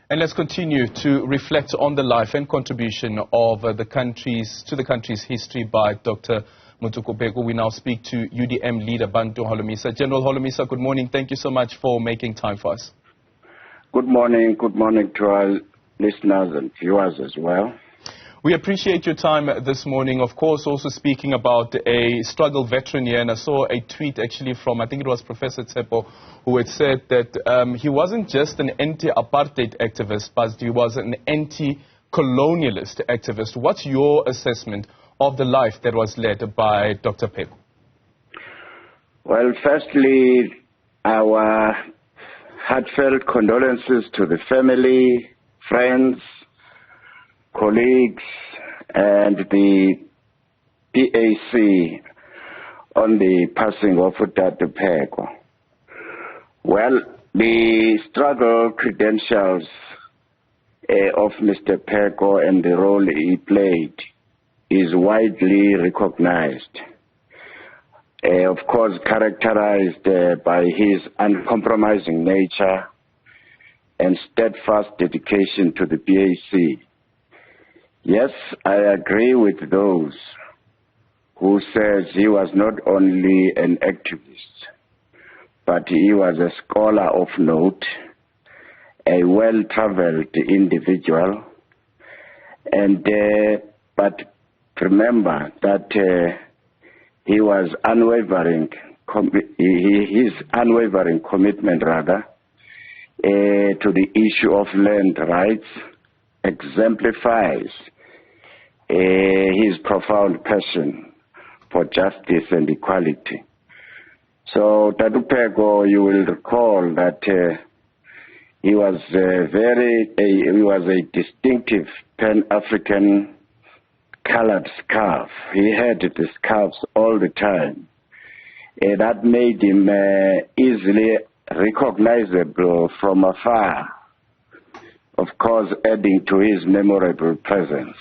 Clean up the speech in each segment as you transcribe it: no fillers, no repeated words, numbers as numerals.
And let's continue to reflect on the life and contribution of the country's history by Dr. Motsoko Pheko. We now speak to UDM leader Bantu Holomisa. General Holomisa, good morning. Thank you so much for making time for us. Good morning to our listeners and viewers as well. We appreciate your time this morning. Of course, also speaking about a struggle veteran here, and I saw a tweet actually from, I think it was Professor Tsepo, who had said that he wasn't just an anti-apartheid activist, but he was an anti-colonialist activist. What's your assessment of the life that was led by Dr. Pheko? Well, firstly, our heartfelt condolences to the family, friends, colleagues, and the PAC on the passing of Dr. Pheko. Well, the struggle credentials of Mr. Pheko and the role he played is widely recognized. Of course, characterized by his uncompromising nature and steadfast dedication to the PAC. Yes, I agree with those who says he was not only an activist, but he was a scholar of note, a well-traveled individual, and but remember that he was his unwavering commitment to the issue of land rights exemplifies his profound passion for justice and equality. So, Dr. Pheko, you will recall that he was a distinctive Pan-African colored scarf. He had the scarves all the time. That made him easily recognizable from afar, of course, adding to his memorable presence.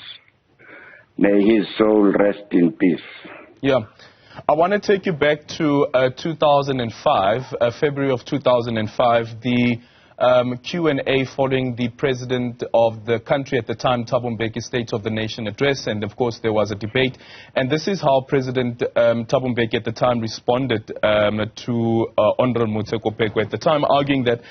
May his soul rest in peace. Yeah. I want to take you back to 2005, February of 2005, the Q&A following the president of the country at the time, Thabo Mbeki's State of the Nation address, and of course there was a debate. And this is how President Thabo Mbeki at the time responded to Honorable Motsoko Pheko at the time, arguing that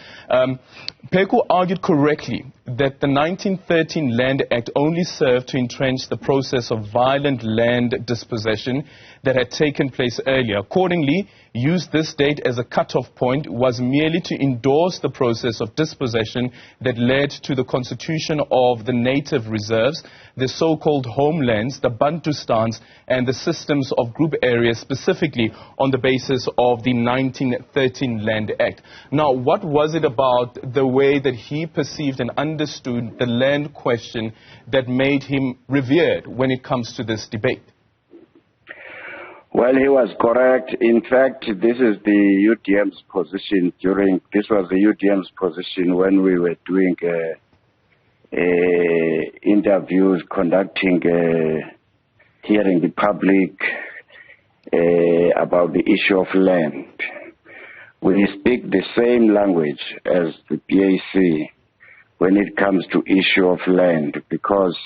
Pheko argued correctly that the 1913 Land Act only served to entrench the process of violent land dispossession that had taken place earlier. Accordingly, used this date as a cutoff point was merely to endorse the process of dispossession that led to the constitution of the native reserves, the so-called homelands, the Bantustans, and the systems of group areas, specifically on the basis of the 1913 Land Act. Now, what was it about the way that he perceived and understood the land question that made him revered when it comes to this debate? Well, he was correct. In fact, this is the UDM's position this was the UDM's position when we were doing interviews, conducting, hearing the public about the issue of land. We speak the same language as the PAC when it comes to issue of land, because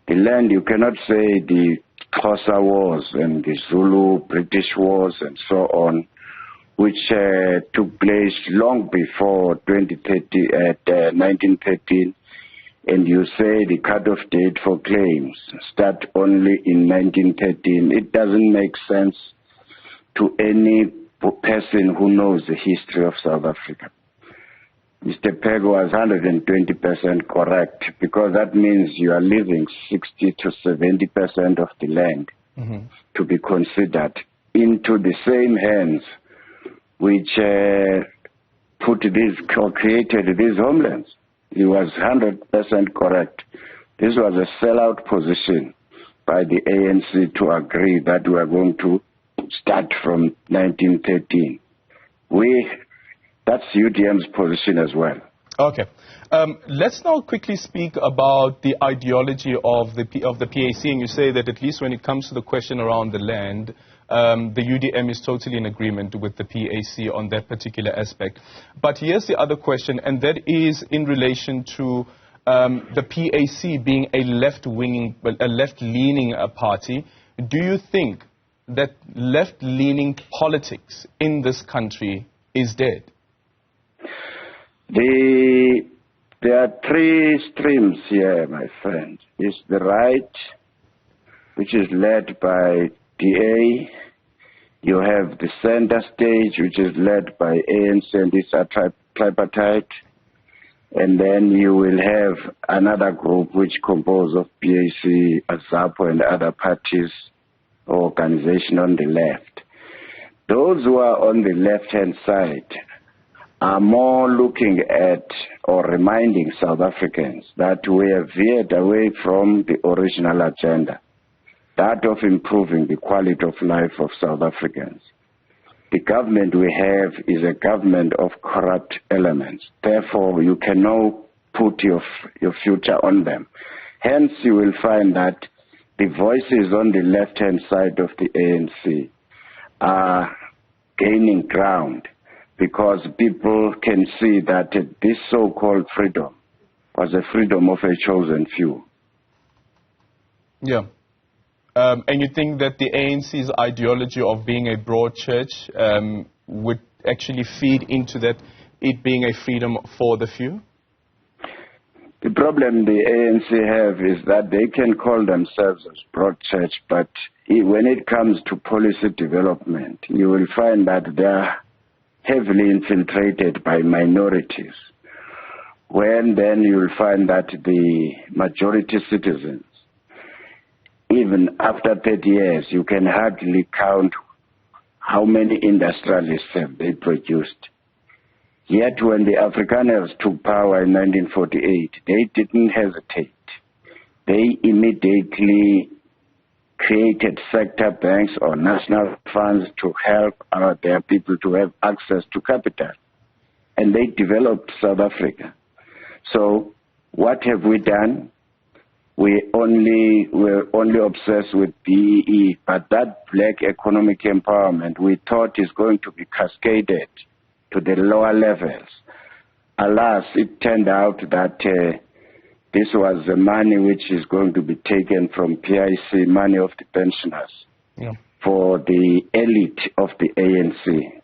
the land, you cannot say the Xhosa Wars and the Zulu British Wars and so on, which took place long before 1913, and you say the cutoff date for claims start only in 1913. It doesn't make sense to any person who knows the history of South Africa. Mr. Pheko was 120% correct, because that means you are leaving 60 to 70% of the land to be considered into the same hands which created these homelands. He was 100% correct. This was a sellout position by the ANC to agree that we are going to start from 1913. That's UDM's position as well. Okay. Let's now quickly speak about the ideology of the PAC, and you say that at least when it comes to the question around the land, the UDM is totally in agreement with the PAC on that particular aspect. But here's the other question, and that is in relation to the PAC being a left-leaning party. Do you think that left-leaning politics in this country is dead? There are three streams here, my friend. It's the right, which is led by DA. You have the center stage, which is led by ANC and this tripartite. And then you will have another group which composed of PAC, AZAPO, and other parties or organizations on the left. Those who are on the left-hand side are more looking at or reminding South Africans that we have veered away from the original agenda, that of improving the quality of life of South Africans. The government we have is a government of corrupt elements. Therefore, you cannot put your future on them. Hence, you will find that the voices on the left-hand side of the ANC are gaining ground, because people can see that this so-called freedom was a freedom of a chosen few. Yeah. And you think that the ANC's ideology of being a broad church would actually feed into that, it being a freedom for the few? The problem the ANC have is that they can call themselves as broad church, but when it comes to policy development, you will find that they are heavily infiltrated by minorities, when then you will find that the majority citizens, even after 30 years, you can hardly count how many industrialists have they produced. Yet when the Afrikaners took power in 1948, they didn't hesitate. They immediately created sector banks or national funds to help their people to have access to capital. And they developed South Africa. So what have we done? We're only obsessed with BEE, but that black economic empowerment we thought is going to be cascaded to the lower levels. Alas, it turned out that this was the money which is going to be taken from PIC, money of the pensioners, for the elite of the ANC.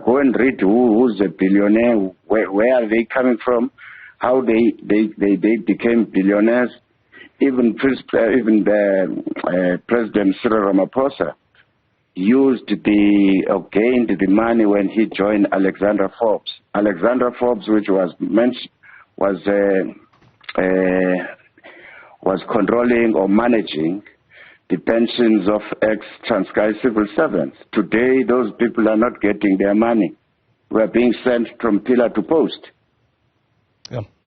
Go and read who's a billionaire, where are they coming from, how they became billionaires. Even President Cyril Ramaphosa gained the money when he joined Alexander Forbes. Alexander Forbes, which was controlling or managing the pensions of ex-Transkei civil servants. Today, those people are not getting their money. We are being sent from pillar to post. Yeah.